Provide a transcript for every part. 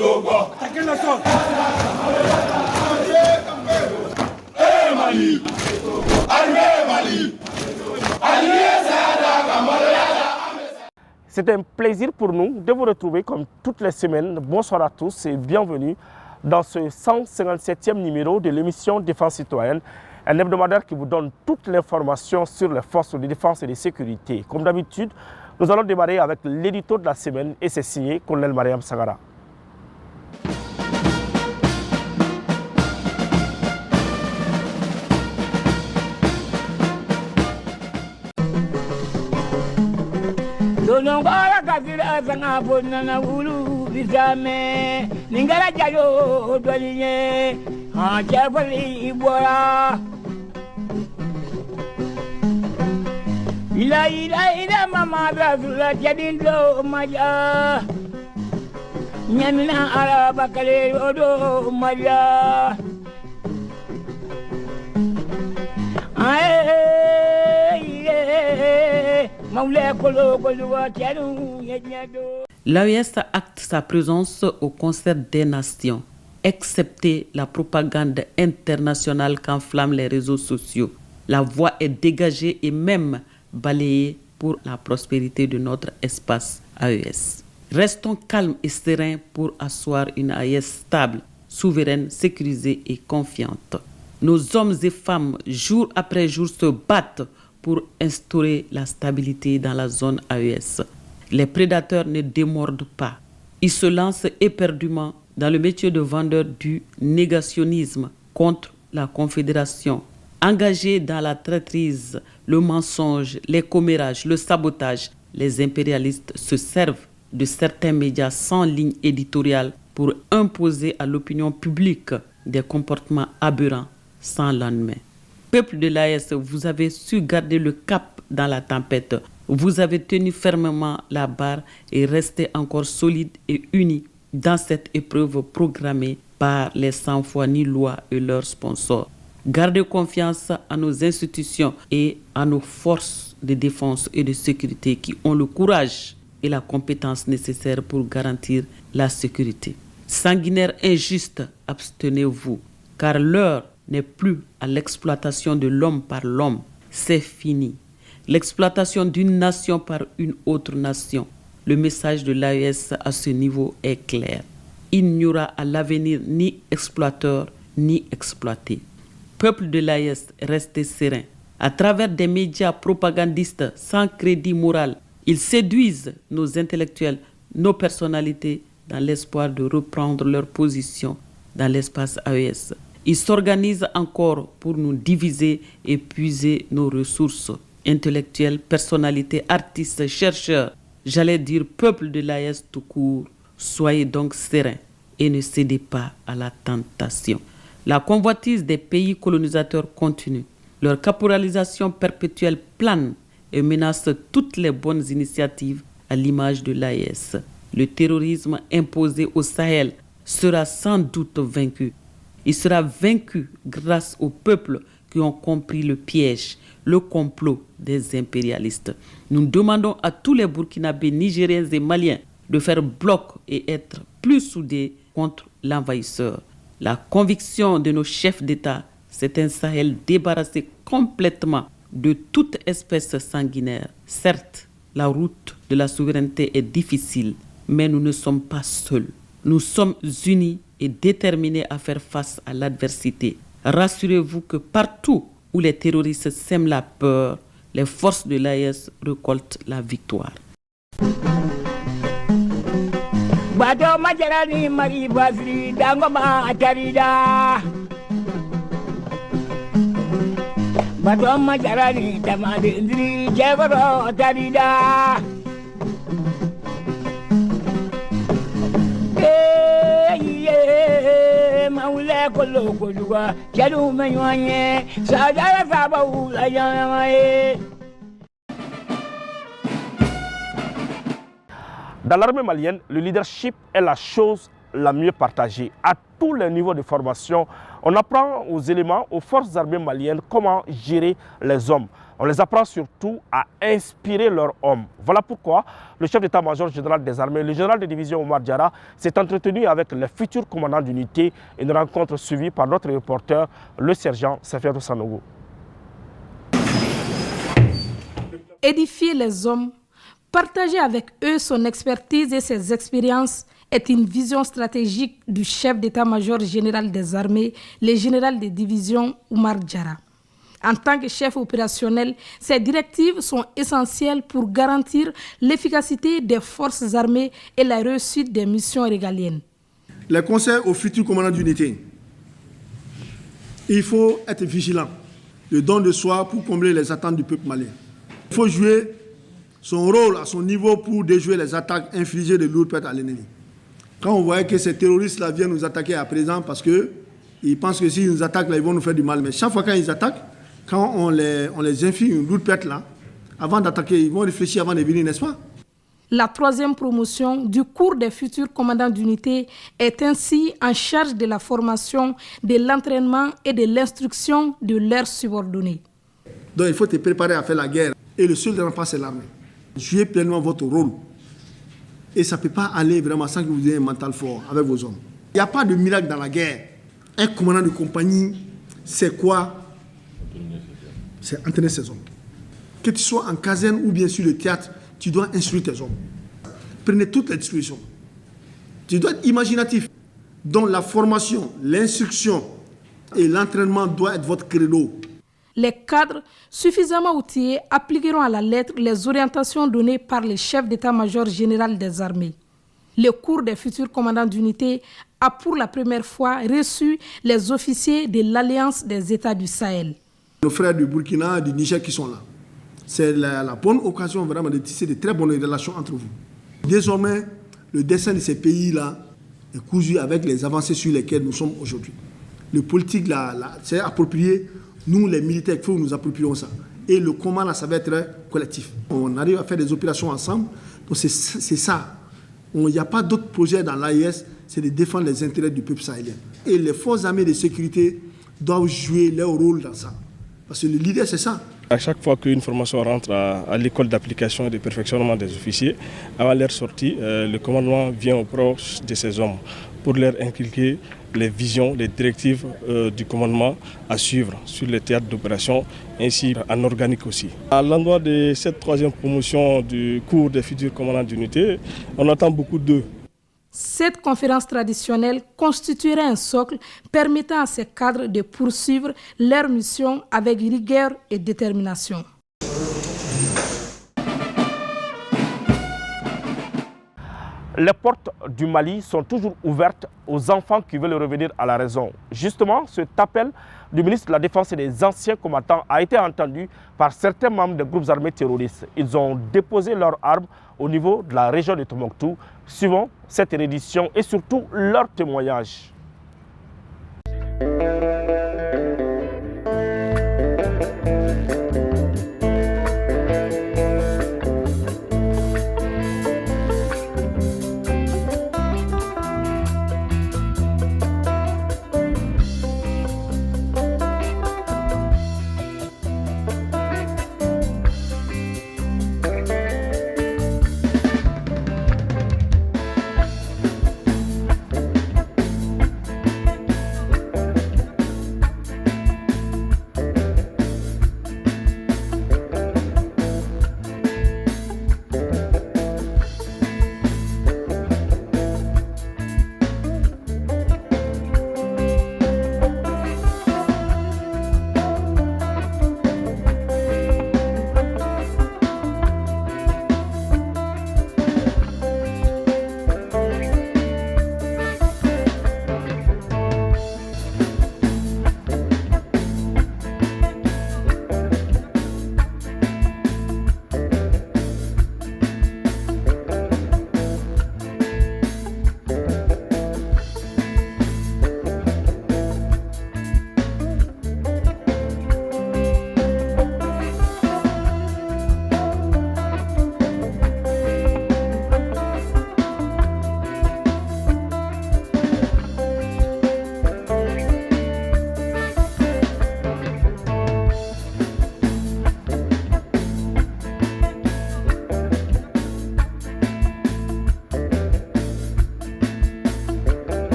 Attaquez le sol. C'est un plaisir pour nous de vous retrouver comme toutes les semaines. Bonsoir à tous et bienvenue dans ce 157e numéro de l'émission Défense citoyenne, un hebdomadaire qui vous donne toute l'information sur les forces de défense et de sécurité. Comme d'habitude, nous allons démarrer avec l'édito de la semaine et c'est signé Colonel Mariam Sagara. Nongora kafira sanga bonna na ulu bizame ningara jayo dolinye ha jabali ibora ila mama razula jadindo maja nyamina araba kale odo maja L'AES acte sa présence au concert des nations, excepté la propagande internationale qu'enflamment les réseaux sociaux. La voie est dégagée et même balayée pour la prospérité de notre espace AES. Restons calmes et sereins pour asseoir une AES stable, souveraine, sécurisée et confiante. Nos hommes et femmes, jour après jour, se battent pour instaurer la stabilité dans la zone AES. Les prédateurs ne démordent pas. Ils se lancent éperdument dans le métier de vendeur du négationnisme contre la Confédération. Engagés dans la traîtrise, le mensonge, les commérages, le sabotage, les impérialistes se servent de certains médias sans ligne éditoriale pour imposer à l'opinion publique des comportements aberrants sans lendemain. Peuple de l'AES, vous avez su garder le cap dans la tempête. Vous avez tenu fermement la barre et resté encore solide et unis dans cette épreuve programmée par les sans-foi ni loi et leurs sponsors. Gardez confiance à nos institutions et à nos forces de défense et de sécurité qui ont le courage et la compétence nécessaires pour garantir la sécurité. Sanguinaires injustes, abstenez-vous, car l'heure n'est plus à l'exploitation de l'homme par l'homme. C'est fini. L'exploitation d'une nation par une autre nation. Le message de l'AES à ce niveau est clair. Il n'y aura à l'avenir ni exploiteur ni exploité. Peuple de l'AES, restez serein. À travers des médias propagandistes sans crédit moral, ils séduisent nos intellectuels, nos personnalités dans l'espoir de reprendre leur position dans l'espace AES. Ils s'organisent encore pour nous diviser et puiser nos ressources intellectuelles, personnalités, artistes, chercheurs. J'allais dire peuple de l'AES tout court. Soyez donc sereins et ne cédez pas à la tentation. La convoitise des pays colonisateurs continue. Leur caporalisation perpétuelle plane et menace toutes les bonnes initiatives à l'image de l'AES. Le terrorisme imposé au Sahel sera sans doute vaincu. Il sera vaincu grâce aux peuples qui ont compris le piège, le complot des impérialistes. Nous demandons à tous les Burkinabés, Nigériens et Maliens de faire bloc et être plus soudés contre l'envahisseur. La conviction de nos chefs d'État, c'est un Sahel débarrassé complètement de toute espèce sanguinaire. Certes, la route de la souveraineté est difficile, mais nous ne sommes pas seuls. Nous sommes unis et déterminés à faire face à l'adversité. Rassurez-vous que partout où les terroristes sèment la peur, les forces de l'AES récoltent la victoire. Dans l'armée malienne, le leadership est la chose la mieux partagée. À tous les niveaux de formation, On apprend aux éléments, aux forces armées maliennes, comment gérer les hommes. On les apprend surtout à inspirer leurs hommes. Voilà pourquoi le chef d'état-major général des armées, le général de division Oumar Diarra, s'est entretenu avec les futurs commandants d'unité. Une rencontre suivie par notre reporter, le sergent Seferou Sanogo. Édifier les hommes, partager avec eux son expertise et ses expériences est une vision stratégique du chef d'état-major général des armées, le général de division Oumar Diarra. En tant que chef opérationnel, ces directives sont essentielles pour garantir l'efficacité des forces armées et la réussite des missions régaliennes. Les conseils aux futurs commandants d'unité. Il faut être vigilant. Le don de soi pour combler les attentes du peuple malien. Il faut jouer son rôle à son niveau pour déjouer les attaques infligées de lourdes pertes à l'ennemi. Quand on voit que ces terroristes-là viennent nous attaquer à présent parce qu'ils pensent que s'ils nous attaquent, là, ils vont nous faire du mal. Mais chaque fois qu'ils attaquent, quand on les inflige une lourde perte là, avant d'attaquer, ils vont réfléchir avant de venir, n'est-ce pas? La troisième promotion du cours des futurs commandants d'unité est ainsi en charge de la formation, de l'entraînement et de l'instruction de leurs subordonnés. Donc il faut te préparer à faire la guerre. Et le seul rempart, c'est l'armée. Jouez pleinement votre rôle. Et ça ne peut pas aller vraiment sans que vous ayez un mental fort avec vos hommes. Il n'y a pas de miracle dans la guerre. Un commandant de compagnie, c'est quoi? C'est entraîner ses hommes. Que tu sois en caserne ou bien sur le théâtre, tu dois instruire tes hommes. Prenez toutes les dispositions. Tu dois être imaginatif. Donc la formation, l'instruction et l'entraînement doivent être votre credo. Les cadres suffisamment outillés appliqueront à la lettre les orientations données par le chef d'état-major général des armées. Le cours des futurs commandants d'unité a pour la première fois reçu les officiers de l'Alliance des États du Sahel. Nos frères du Burkina et du Niger qui sont là. C'est la bonne occasion vraiment de tisser de très bonnes relations entre vous. Désormais, le destin de ces pays-là est cousu avec les avancées sur lesquelles nous sommes aujourd'hui. Le politique, c'est approprié. Nous, les militaires, il faut que nous approprions ça. Et le combat, là, ça va être collectif. On arrive à faire des opérations ensemble. Donc c'est ça. Il n'y a pas d'autre projet dans l'AIS, c'est de défendre les intérêts du peuple sahélien. Et les forces armées de sécurité doivent jouer leur rôle dans ça. Parce que le leader, c'est ça. À chaque fois qu'une formation rentre à l'école d'application et de perfectionnement des officiers, avant leur sortie, le commandement vient au proche de ces hommes pour leur inculquer les visions, les directives du commandement à suivre sur le théâtre d'opération, ainsi en organique aussi. À l'endroit de cette troisième promotion du cours des futurs commandants d'unité, on attend beaucoup d'eux. Cette conférence traditionnelle constituerait un socle permettant à ces cadres de poursuivre leur mission avec rigueur et détermination. Les portes du Mali sont toujours ouvertes aux enfants qui veulent revenir à la raison. Justement, cet appel du ministre de la Défense et des anciens combattants a été entendu par certains membres des groupes armés terroristes. Ils ont déposé leurs armes au niveau de la région de Tombouctou. Suivons cette réédition et surtout leurs témoignages.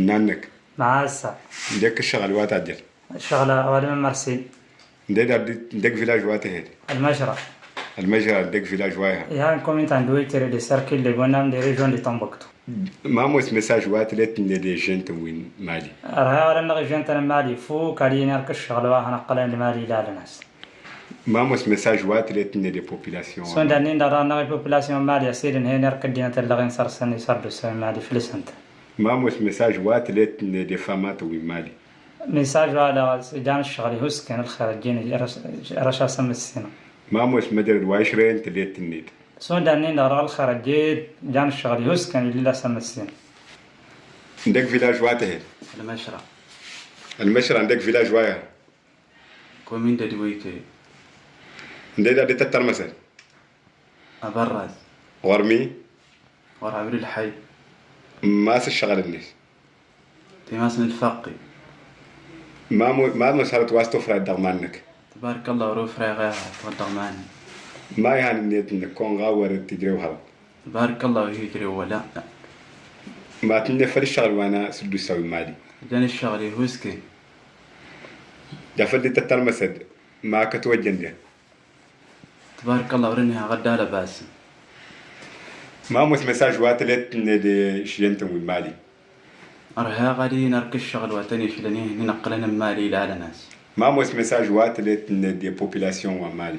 نانك معاسة ندك الشغل واتاجر شغلة ولا من مرسيل ندك فيلاج واته المجرى المجرى ندك فيلاج وايها يعني كومنت عندوي تري دي سيركل اللي قلنا دي ريجون دي تنبكتو ما موس مساج واتلت ندي جنت وين مالي راه ولا نغي جنت انا مالي فو كالين يرك الشغل وانا قلنا مالي لا الناس ما موس مساج واتلت ندي بوبولاسيون سون دانين دارا نغي بوبولاسيون مالي سيدن هنا رك دينا تلغين صار سني صار دو سن مالي فلسنت ما موس مساج واتلت ندي فامات وين مالي ميساج على جان الشغل هسكن الخارجين رشا سم السنة ما موس مدر واشرين تلت النيد سون دانين دارا الخارجين جان الشغل هسكن اللي لا سم السنة ندك فيلاج واته المشرى المشرى عندك فيلاج وايها كومين دي ويكي ندي تتر مثلا أبرز ورمي ورعبر الحي ماس الشغل الناس تماس الفقي ما مسارت واسطو فرا دغمانك تبارك الله وروف راغا ودغمان ما يعني نيت نكون غاور تجري وهذا تبارك الله ويجري ولا ما تنفر الشغل وانا سدو سوي مالي جاني الشغل يهوسكي جافدي تترمسد ما كتوجن دي تبارك الله ورنها غدا باس ما مس مساج واتلت ندي شينتم المالي أرها غادي نرك الشغل واتني فلاني ننقلنا مالي لا ناس ما مس مساج واتلت ندي بوبولاسيون ومالي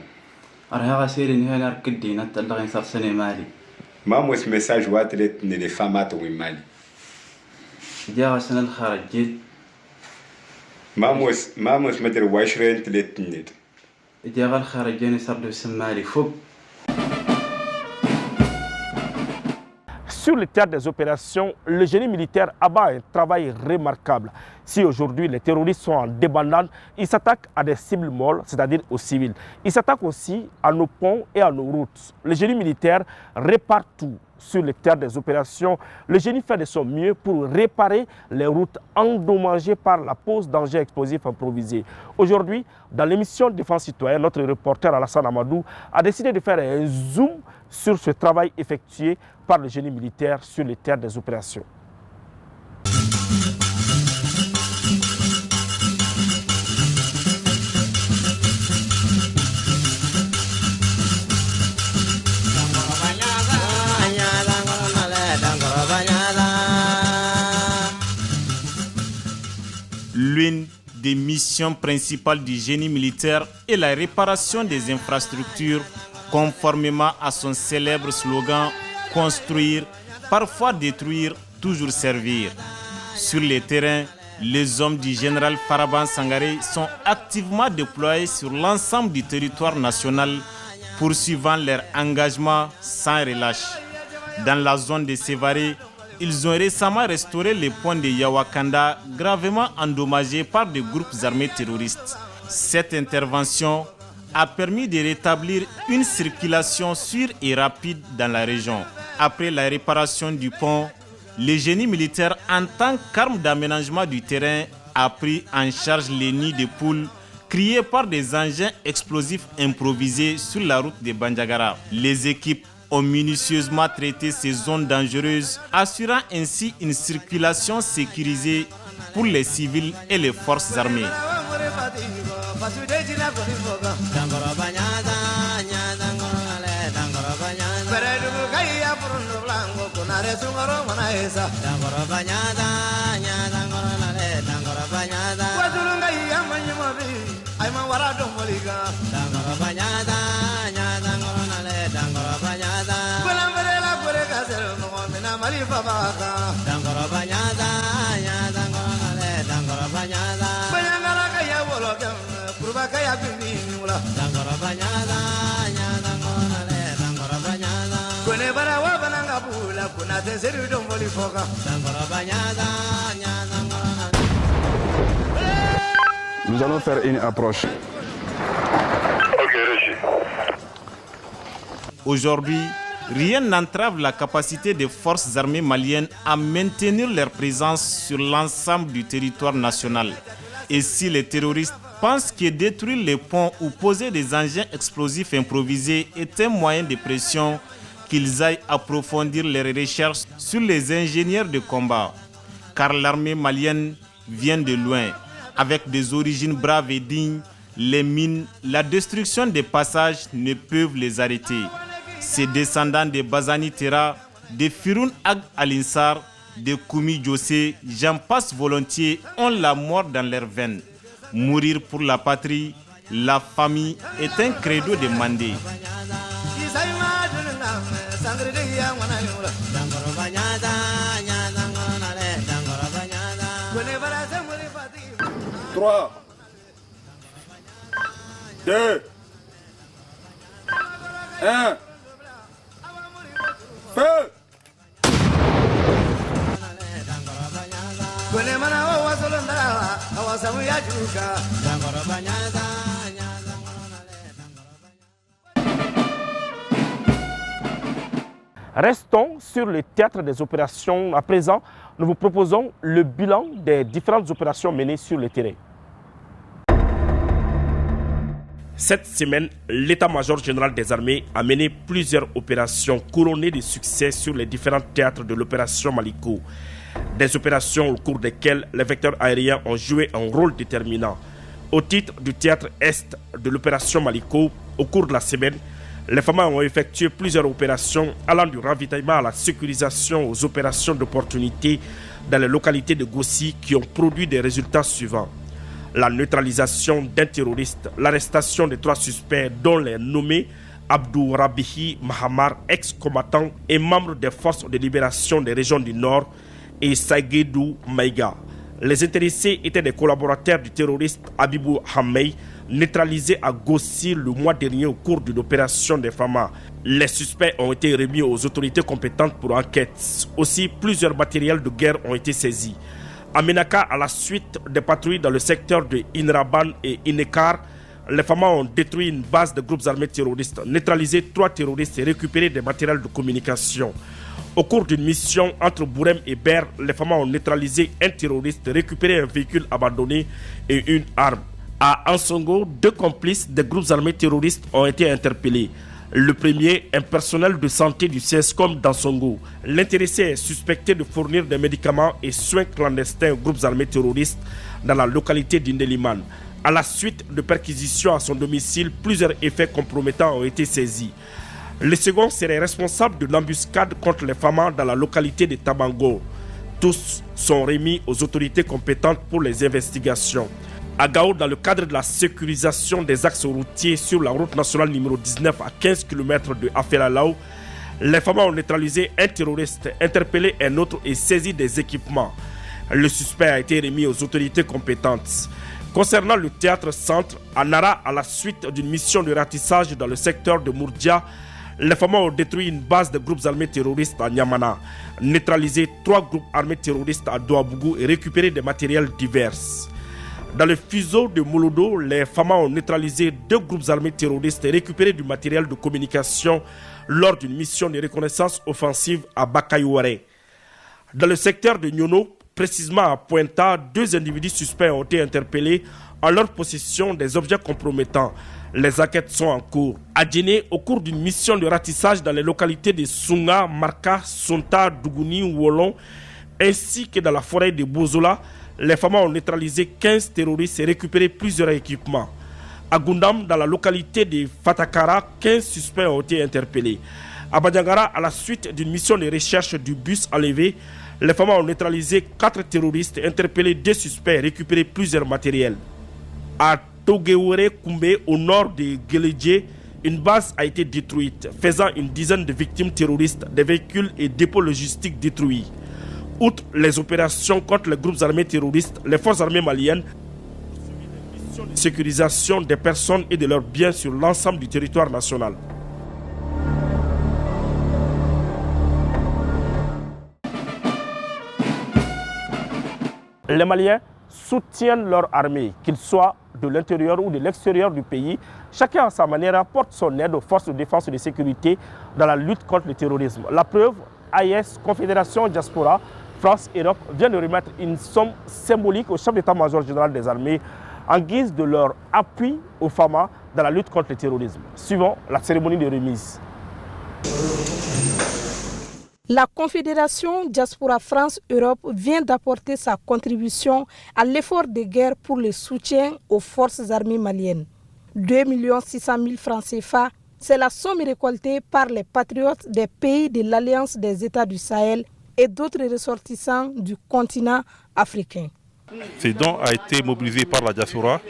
أرها غسير إن هي نرك الدين تلغي صار سنة مالي ما مس مساج واتلت ندي فامات ومالي جا سنة الخارج جد ما مس مدري واشرين تلت ند جا الخارج جاني صار له سمالي فوق. Sur le théâtre des opérations, le génie militaire abat un travail remarquable. Si aujourd'hui les terroristes sont en débandade, ils s'attaquent à des cibles molles, c'est-à-dire aux civils. Ils s'attaquent aussi à nos ponts et à nos routes. Le génie militaire répare tout. Sur le théâtre des opérations, le génie fait de son mieux pour réparer les routes endommagées par la pose d'engins explosifs improvisés. Aujourd'hui, dans l'émission Défense citoyenne, notre reporter Alassane Amadou a décidé de faire un zoom sur ce travail effectué par le génie militaire sur le théâtre des opérations. L'une des missions principales du génie militaire est la réparation des infrastructures conformément à son célèbre slogan « Construire, parfois détruire, toujours servir ». Sur les terrains, les hommes du général Faraban Sangaré sont activement déployés sur l'ensemble du territoire national, poursuivant leur engagement sans relâche. Dans la zone de Sévaré, ils ont récemment restauré les ponts de Yawakanda, gravement endommagés par des groupes armés terroristes. Cette intervention a permis de rétablir une circulation sûre et rapide dans la région. Après la réparation du pont, le génie militaire, en tant qu'arme d'aménagement du terrain, a pris en charge les nids de poules créés par des engins explosifs improvisés sur la route de Bandiagara. Les équipes ont minutieusement traité ces zones dangereuses, assurant ainsi une circulation sécurisée pour les civils et les forces armées. Nous allons faire une approche. Aujourd'hui, rien n'entrave la capacité des forces armées maliennes à maintenir leur présence sur l'ensemble du territoire national. Et si les terroristes pensent que détruire les ponts ou poser des engins explosifs improvisés est un moyen de pression, qu'ils aillent approfondir leurs recherches sur les ingénieurs de combat. car l'armée malienne vient de loin. Avec des origines braves et dignes, les mines, la destruction des passages ne peuvent les arrêter. Ces descendants de Bazani Tera, de Firoun Ag Alinsar, de Koumi Djossé, j'en passe volontiers, ont la mort dans leurs veines. Mourir pour la patrie, la famille est un credo demandé. Trois, 2, 1, feu! Restons sur le théâtre des opérations. À présent, nous vous proposons le bilan des différentes opérations menées sur le terrain. Cette semaine, l'état-major général des armées a mené plusieurs opérations couronnées de succès sur les différents théâtres de l'opération Maliko. Des opérations au cours desquelles les vecteurs aériens ont joué un rôle déterminant. Au titre du théâtre Est de l'opération Maliko, au cours de la semaine, les FAMA ont effectué plusieurs opérations allant du ravitaillement à la sécurisation aux opérations d'opportunité dans les localités de Gossi qui ont produit des résultats suivants. La neutralisation d'un terroriste, l'arrestation de 3 suspects dont les nommés Abdou Rabihi Mahamar, ex-combattant et membre des forces de libération des régions du Nord, et Saïguedou Maïga. Les intéressés étaient des collaborateurs du terroriste Abibou Hamey, neutralisé à Gossi le mois dernier au cours d'une opération des FAMA. Les suspects ont été remis aux autorités compétentes pour enquête. Aussi, plusieurs matériels de guerre ont été saisis. À Menaka, à la suite des patrouilles dans le secteur de Inraban et Inekar, les FAMA ont détruit une base de groupes armés terroristes, neutralisé 3 terroristes et récupéré des matériels de communication. Au cours d'une mission entre Bourem et Ber, les FAMA ont neutralisé un terroriste, récupéré un véhicule abandonné et une arme. À Ansongo, 2 complices des groupes armés terroristes ont été interpellés. Le premier, un personnel de santé du CESCOM d'Ansongo. L'intéressé est suspecté de fournir des médicaments et soins clandestins aux groupes armés terroristes dans la localité d'Indeliman. À la suite de perquisitions à son domicile, plusieurs effets compromettants ont été saisis. Le second serait responsable de l'embuscade contre les FAMA dans la localité de Tabango. Tous sont remis aux autorités compétentes pour les investigations. À Gao, dans le cadre de la sécurisation des axes routiers sur la route nationale numéro 19 à 15 km de Afelalao, les FAMA ont neutralisé un terroriste, interpellé un autre et saisi des équipements. Le suspect a été remis aux autorités compétentes. Concernant le théâtre centre, à Nara, à la suite d'une mission de ratissage dans le secteur de Mourdia, les FAMA ont détruit une base de groupes armés terroristes à Niamana, neutralisé 3 groupes armés terroristes à Douabougou et récupéré des matériels divers. Dans le fuseau de Molodo, les FAMA ont neutralisé 2 groupes armés terroristes et récupéré du matériel de communication lors d'une mission de reconnaissance offensive à Bakayouare. Dans le secteur de Nyono, précisément à Pointa, 2 individus suspects ont été interpellés en leur possession des objets compromettants. Les enquêtes sont en cours. À Djéné, au cours d'une mission de ratissage dans les localités de Sunga, Marka, Sonta, Dougouni, Wolon, ainsi que dans la forêt de Bozola, les FAMA ont neutralisé 15 terroristes et récupéré plusieurs équipements. À Gundam, dans la localité de Fatakara, 15 suspects ont été interpellés. À Badiangara, à la suite d'une mission de recherche du bus enlevé, les FAMA ont neutralisé 4 terroristes, interpellé 2 suspects et récupéré plusieurs matériels. À Togeore Koumbe, au nord de Geledje, une base a été détruite, faisant une dizaine de victimes terroristes, des véhicules et dépôts logistiques détruits. Outre les opérations contre les groupes armés terroristes, les forces armées maliennes ont suivi des missions de sécurisation des personnes et de leurs biens sur l'ensemble du territoire national. Les Maliens soutiennent leur armée, qu'ils soient de l'intérieur ou de l'extérieur du pays. Chacun à sa manière apporte son aide aux forces de défense et de sécurité dans la lutte contre le terrorisme. La preuve, AIS, Confédération Diaspora, France et Europe vient de remettre une somme symbolique au chef d'état-major général des armées en guise de leur appui aux FAMA dans la lutte contre le terrorisme. Suivons la cérémonie de remise. La Confédération Diaspora France-Europe vient d'apporter sa contribution à l'effort de guerre pour le soutien aux forces armées maliennes. 2 600 000 francs CFA, c'est la somme récoltée par les patriotes des pays de l'Alliance des États du Sahel et d'autres ressortissants du continent africain. Ce don a été mobilisé par la diaspora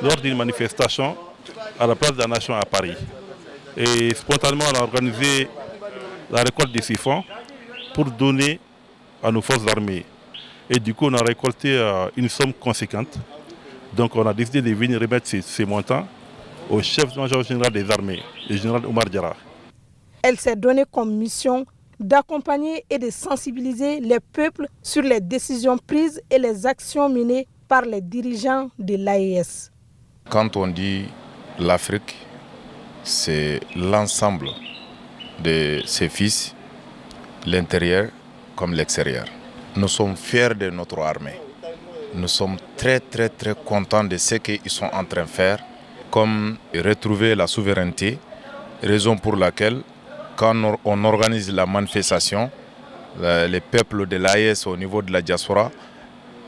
lors d'une manifestation à la place de la Nation à Paris. Et spontanément, on a organisé la récolte de ces fonds pour donner à nos forces armées. Et du coup, on a récolté une somme conséquente. Donc, on a décidé de venir remettre ces montants au chef-major général des armées, le général Oumar Diarra. Elle s'est donnée comme mission d'accompagner et de sensibiliser les peuples sur les décisions prises et les actions menées par les dirigeants de l'AES. Quand on dit l'Afrique, c'est l'ensemble de ses fils, l'intérieur comme l'extérieur. Nous sommes fiers de notre armée. Nous sommes très contents de ce qu'ils sont en train de faire, comme retrouver la souveraineté, raison pour laquelle quand on organise la manifestation, les peuples de l'AES au niveau de la diaspora,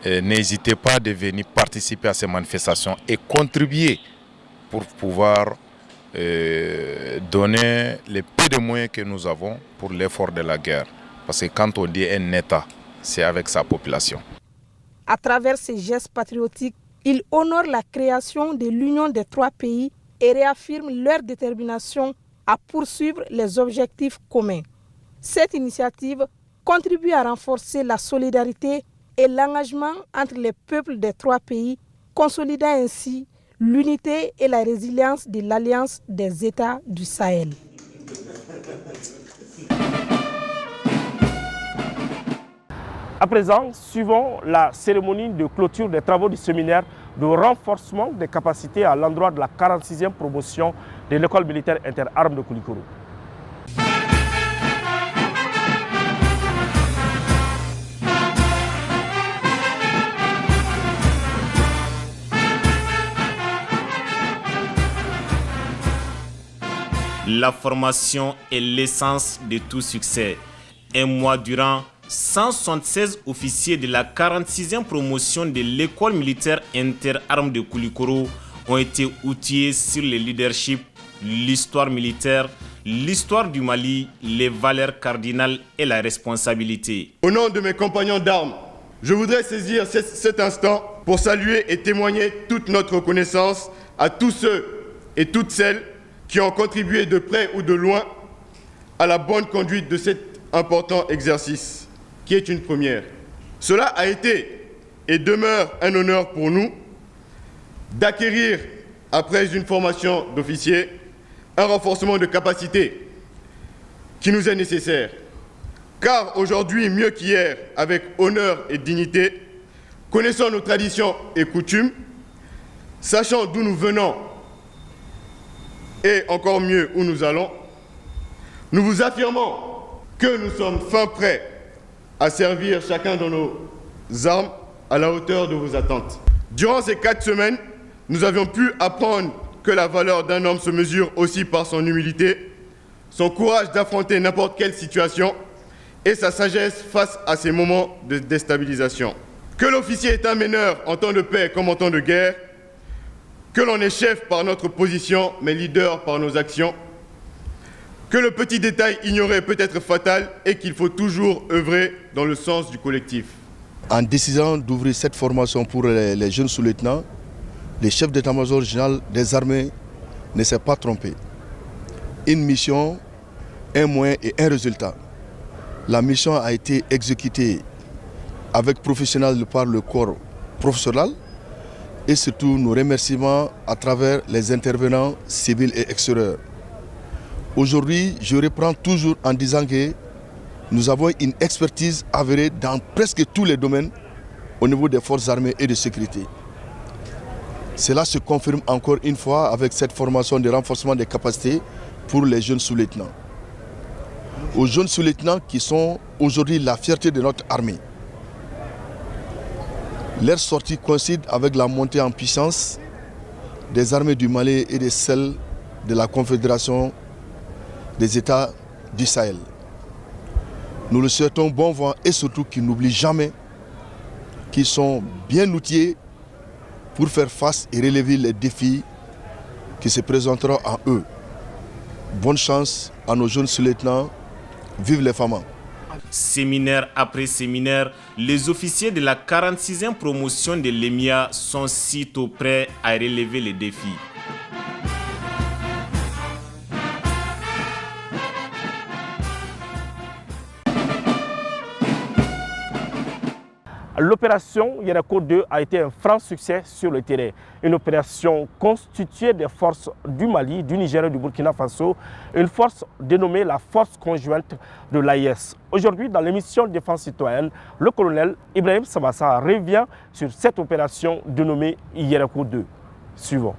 n'hésitez pas de venir participer à ces manifestations et contribuer pour pouvoir donner les peu de moyens que nous avons pour l'effort de la guerre. Parce que quand on dit un État, c'est avec sa population. À travers ces gestes patriotiques, ils honorent la création de l'union des 3 pays et réaffirment leur détermination à poursuivre les objectifs communs. Cette initiative contribue à renforcer la solidarité et l'engagement entre les peuples des 3 pays, consolidant ainsi l'unité et la résilience de l'Alliance des États du Sahel. À présent, suivons la cérémonie de clôture des travaux du séminaire de renforcement des capacités à l'endroit de la 46e promotion de l'école militaire interarmes de Koulikoro. La formation est l'essence de tout succès. Un mois durant, 176 officiers de la 46e promotion de l'école militaire interarmes de Koulikoro ont été outillés sur le leadership, l'histoire militaire, l'histoire du Mali, les valeurs cardinales et la responsabilité. Au nom de mes compagnons d'armes, je voudrais saisir cet instant pour saluer et témoigner toute notre reconnaissance à tous ceux et toutes celles qui ont contribué de près ou de loin à la bonne conduite de cet important exercice, qui est une première. Cela a été et demeure un honneur pour nous d'acquérir, après une formation d'officier, un renforcement de capacité qui nous est nécessaire. Car aujourd'hui, mieux qu'hier, avec honneur et dignité, connaissant nos traditions et coutumes, sachant d'où nous venons et encore mieux où nous allons, nous vous affirmons que nous sommes fin prêts à servir chacun de nos armes à la hauteur de vos attentes. Durant ces 4 semaines, nous avions pu apprendre que la valeur d'un homme se mesure aussi par son humilité, son courage d'affronter n'importe quelle situation et sa sagesse face à ces moments de déstabilisation. Que l'officier est un meneur en temps de paix comme en temps de guerre, que l'on est chef par notre position, mais leader par nos actions, que le petit détail ignoré peut être fatal et qu'il faut toujours œuvrer dans le sens du collectif. En décidant d'ouvrir cette formation pour les jeunes sous-lieutenants, le chef d'état-major général des armées ne s'est pas trompé. Une mission, un moyen et un résultat. La mission a été exécutée avec professionnalisme par le corps professoral, et surtout nos remerciements à travers les intervenants civils et extérieurs. Aujourd'hui, je reprends toujours en disant que nous avons une expertise avérée dans presque tous les domaines au niveau des forces armées et de sécurité. Cela se confirme encore une fois avec cette formation de renforcement des capacités pour les jeunes sous-lieutenants. Aux jeunes sous-lieutenants qui sont aujourd'hui la fierté de notre armée. Leur sortie coïncide avec la montée en puissance des armées du Mali et de celles de la Confédération des États du Sahel. Nous le souhaitons bon vent et surtout qu'ils n'oublient jamais qu'ils sont bien outillés pour faire face et relever les défis qui se présenteront à eux. Bonne chance à nos jeunes sous-lieutenants. Vive les femmes. Séminaire après séminaire, les officiers de la 46e promotion de l'EMIA sont sitôt prêts à relever les défis. L'opération Yerako 2 a été un franc succès sur le terrain. Une opération constituée des forces du Mali, du Niger et du Burkina Faso, une force dénommée la force conjointe de l'AIS. Aujourd'hui, dans l'émission Défense citoyenne, le colonel Ibrahim Sabassa revient sur cette opération dénommée Yerako 2. Suivons.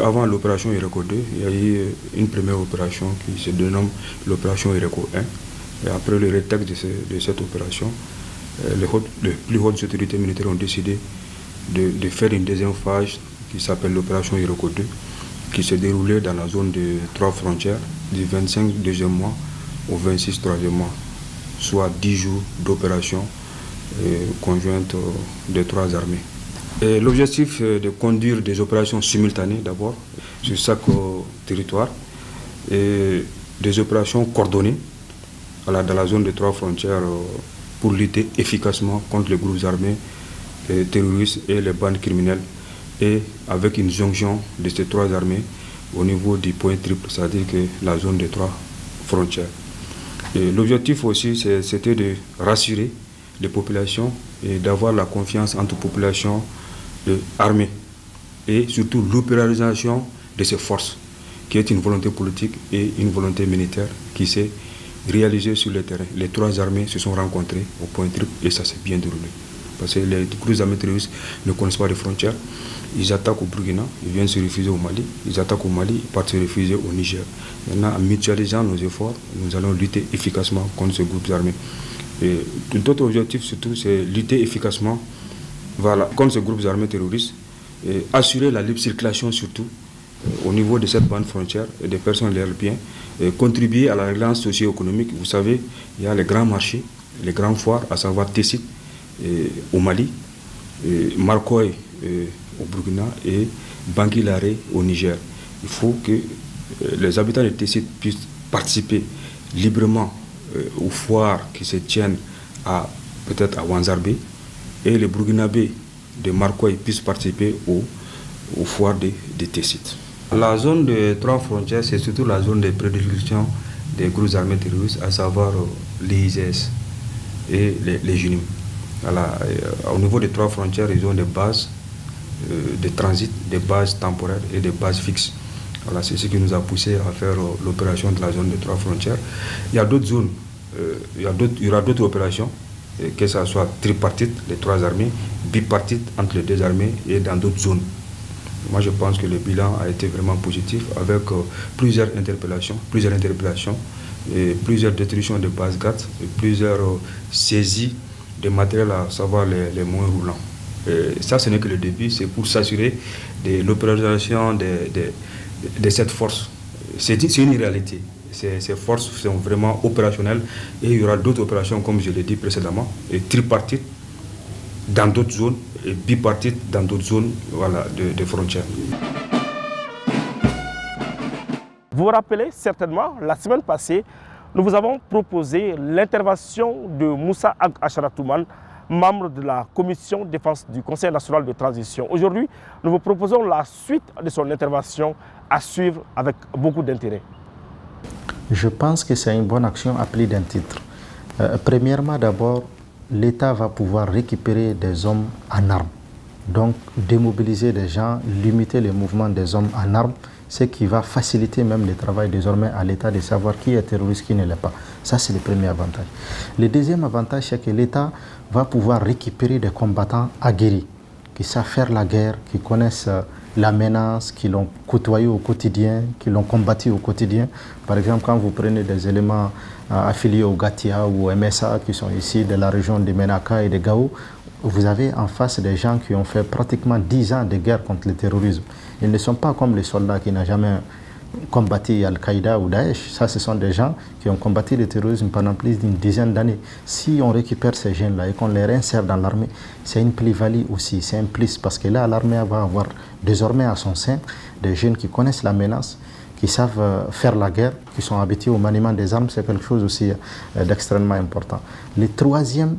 Avant l'opération Yerako 2, il y a eu une première opération qui se dénomme l'opération Yerako 1. Et après le rétexte de cette opération, les plus hautes autorités militaires ont décidé de faire une deuxième phase qui s'appelle l'opération Yerako 2, qui s'est déroulée dans la zone de 3 frontières du 25 deuxième mois au 26 troisième mois, soit 10 jours d'opération conjointe des 3 armées. L'objectif est de conduire des opérations simultanées d'abord sur chaque territoire et des opérations coordonnées dans la zone de 3 frontières pour lutter efficacement contre les groupes armés, les terroristes et les bandes criminelles, et avec une jonction de ces 3 armées au niveau du point triple, c'est-à-dire que la zone des 3 frontières. L'objectif aussi, c'était de rassurer les populations et d'avoir la confiance entre populations armées, et surtout l'opéralisation de ces forces, qui est une volonté politique et une volonté militaire qui s'est réalisé sur le terrain. Les 3 armées se sont rencontrées au point triple et ça s'est bien déroulé. Parce que les groupes armés terroristes ne connaissent pas les frontières. Ils attaquent au Burkina, ils viennent se réfugier au Mali. Ils attaquent au Mali, ils partent se réfugier au Niger. Maintenant, en mutualisant nos efforts, nous allons lutter efficacement contre ces groupes armés. Et notre objectif surtout, c'est lutter efficacement contre ces groupes armés terroristes et assurer la libre circulation surtout au niveau de cette bande frontière et des personnes et leurs biens, et contribuer à la relance socio-économique. Vous savez, il y a les grands marchés, les grands foires, à savoir Tessit au Mali, Marcoy au Burkina et Bangui-Laré au Niger. Il faut que les habitants de Tessit puissent participer librement aux foires qui se tiennent peut-être à Wanzarbe, et les Burkinabés de Marcoy puissent participer aux foires de Tessit. La zone de 3 frontières, c'est surtout la zone de prédilection des groupes armés terroristes, à savoir les ISS et les JUNIM. Voilà, au niveau des 3 frontières, ils ont des bases de transit, des bases temporaires et des bases fixes. Voilà, c'est ce qui nous a poussé à faire l'opération de la zone de 3 frontières. Il y a d'autres zones, il y aura d'autres opérations, que ce soit tripartite, les 3 armées, bipartite entre les 2 armées et dans d'autres zones. Moi, je pense que le bilan a été vraiment positif avec plusieurs interpellations et plusieurs destructions de bases GAT et plusieurs saisies de matériel, à savoir les moyens roulants. Et ça, ce n'est que le début, c'est pour s'assurer de l'opéralisation de cette force. C'est une réalité. Ces forces sont vraiment opérationnelles et il y aura d'autres opérations, comme je l'ai dit précédemment, et tripartites dans d'autres zones et bipartite dans d'autres zones de frontières. Vous vous rappelez certainement, la semaine passée, nous vous avons proposé l'intervention de Moussa Ag Acharatoumane, membre de la commission défense du Conseil national de transition. Aujourd'hui, nous vous proposons la suite de son intervention à suivre avec beaucoup d'intérêt. Je pense que c'est une bonne action appelée d'un titre. Premièrement, d'abord, l'État va pouvoir récupérer des hommes en armes. Donc, démobiliser des gens, limiter les mouvements des hommes en armes, ce qui va faciliter même le travail désormais à l'État de savoir qui est terroriste, qui ne l'est pas. Ça, c'est le premier avantage. Le deuxième avantage, c'est que l'État va pouvoir récupérer des combattants aguerris, qui savent faire la guerre, qui connaissent la menace, qui l'ont côtoyé au quotidien, qui l'ont combattu au quotidien. Par exemple, quand vous prenez des éléments affiliés au Gatia ou au MSA qui sont ici de la région de Menaka et de Gao, vous avez en face des gens qui ont fait pratiquement 10 ans de guerre contre le terrorisme. Ils ne sont pas comme les soldats qui n'ont jamais combattu Al-Qaïda ou Daesh. Ça, ce sont des gens qui ont combattu le terrorisme pendant plus d'une dizaine d'années. Si on récupère ces jeunes-là et qu'on les réinsère dans l'armée, c'est une plus-value aussi, c'est un plus, parce que là, l'armée va avoir désormais à son sein des jeunes qui connaissent la menace, qui savent faire la guerre, qui sont habitués au maniement des armes. C'est quelque chose aussi d'extrêmement important. Le troisième,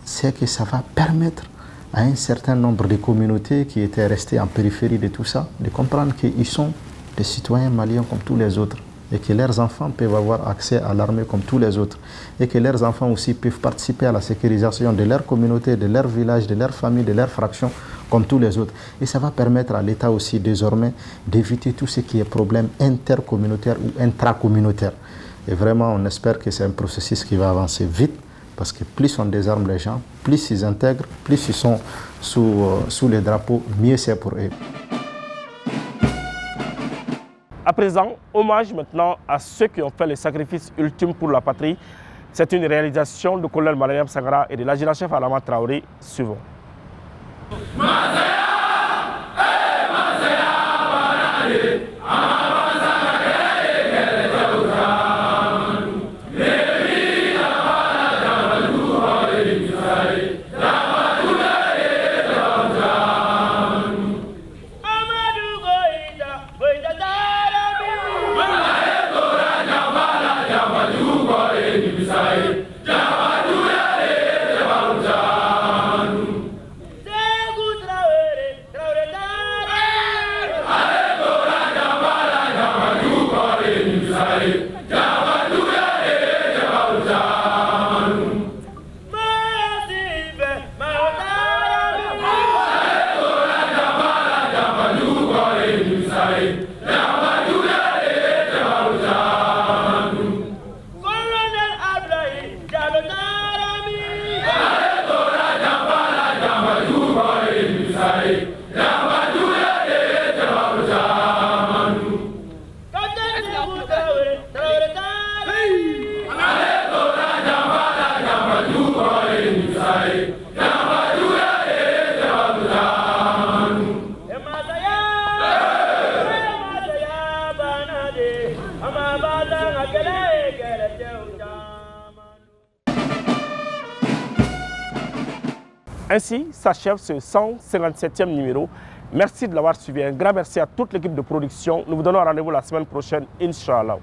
c'est que ça va permettre à un certain nombre de communautés qui étaient restées en périphérie de tout ça, de comprendre qu'ils sont des citoyens maliens comme tous les autres et que leurs enfants peuvent avoir accès à l'armée comme tous les autres et que leurs enfants aussi peuvent participer à la sécurisation de leur communauté, de leur village, de leur famille, de leur fraction comme tous les autres. Et ça va permettre à l'État aussi désormais d'éviter tout ce qui est problème intercommunautaire ou intracommunautaire. Et vraiment, on espère que c'est un processus qui va avancer vite parce que plus on désarme les gens, plus ils intègrent, plus ils sont sous les drapeaux, mieux c'est pour eux. À présent, hommage maintenant à ceux qui ont fait le sacrifice ultime pour la patrie. C'est une réalisation du colonel Mariam Sangara et de l'adjudant-chef Adama Traoré. Suivons. Ainsi s'achève ce 157e numéro. Merci de l'avoir suivi. Un grand merci à toute l'équipe de production. Nous vous donnons rendez-vous la semaine prochaine, Inch'Allah.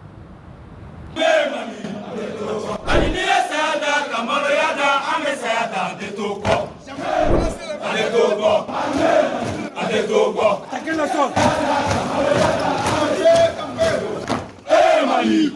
Mali,